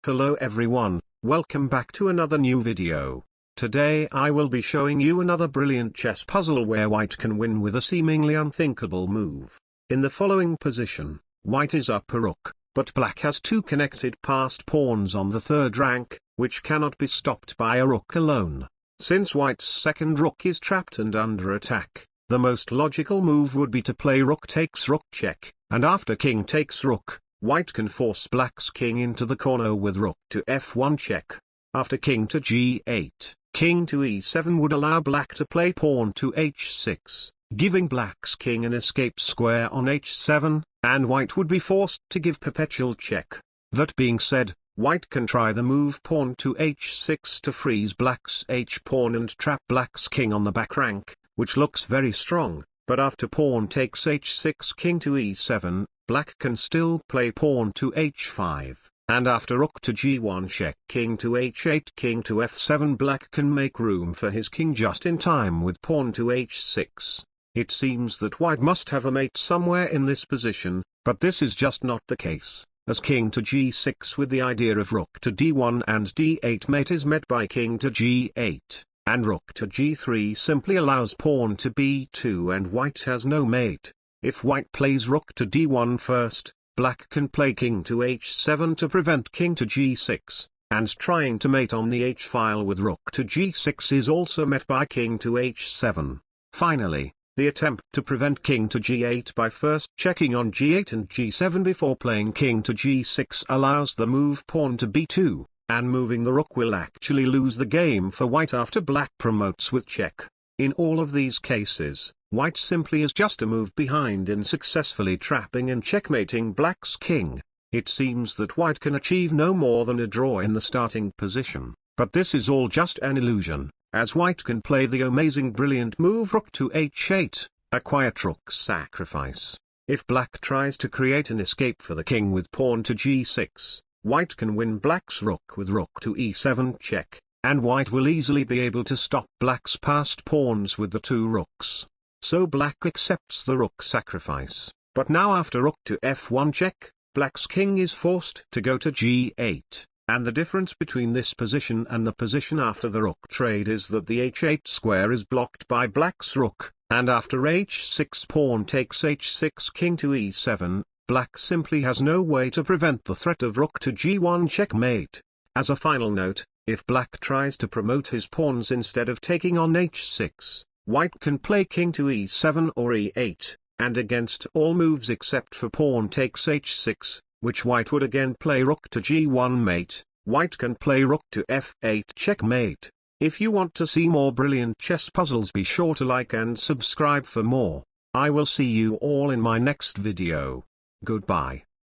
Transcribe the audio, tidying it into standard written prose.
Hello everyone, welcome back to another new video. Today I will be showing you another brilliant chess puzzle where white can win with a seemingly unthinkable move. In the following position, white is up a rook, but black has two connected passed pawns on the third rank, which cannot be stopped by a rook alone. Since white's second rook is trapped and under attack, the most logical move would be to play rook takes rook check, and after king takes rook, white can force black's king into the corner with rook to f1 check. After king to g8, king to e7 would allow black to play pawn to h6, giving black's king an escape square on h7, and white would be forced to give perpetual check. That being said, white can try the move pawn to h6 to freeze black's h-pawn and trap black's king on the back rank, which looks very strong, but after pawn takes h6 king to e7, black can still play pawn to h5, and after rook to g1 check king to h8 king to f7 black can make room for his king just in time with pawn to h6. It seems that white must have a mate somewhere in this position, but this is just not the case, as king to g6 with the idea of rook to d1 and d8 mate is met by king to g8, and rook to g3 simply allows pawn to b2 and white has no mate. If white plays rook to d1 first, black can play king to h7 to prevent king to g6, and trying to mate on the h-file with rook to g6 is also met by king to h7. Finally, the attempt to prevent king to g8 by first checking on g8 and g7 before playing king to g6 allows the move pawn to b2, and moving the rook will actually lose the game for white after black promotes with check. In all of these cases, white simply is just a move behind in successfully trapping and checkmating black's king. It seems that white can achieve no more than a draw in the starting position, but this is all just an illusion, as white can play the amazing brilliant move rook to h8, a quiet rook sacrifice. If black tries to create an escape for the king with pawn to g6, white can win black's rook with rook to e7 check, and white will easily be able to stop black's passed pawns with the two rooks. So black accepts the rook sacrifice, but now after rook to f1 check, black's king is forced to go to g8, and the difference between this position and the position after the rook trade is that the h8 square is blocked by black's rook, and after h6 pawn takes h6 king to e7, black simply has no way to prevent the threat of rook to g1 checkmate. As a final note, if black tries to promote his pawns instead of taking on h6, white can play king to e7 or e8, and against all moves except for pawn takes h6, which white would again play rook to g1 mate, white can play rook to f8 checkmate. If you want to see more brilliant chess puzzles, be sure to like and subscribe for more. I will see you all in my next video. Goodbye.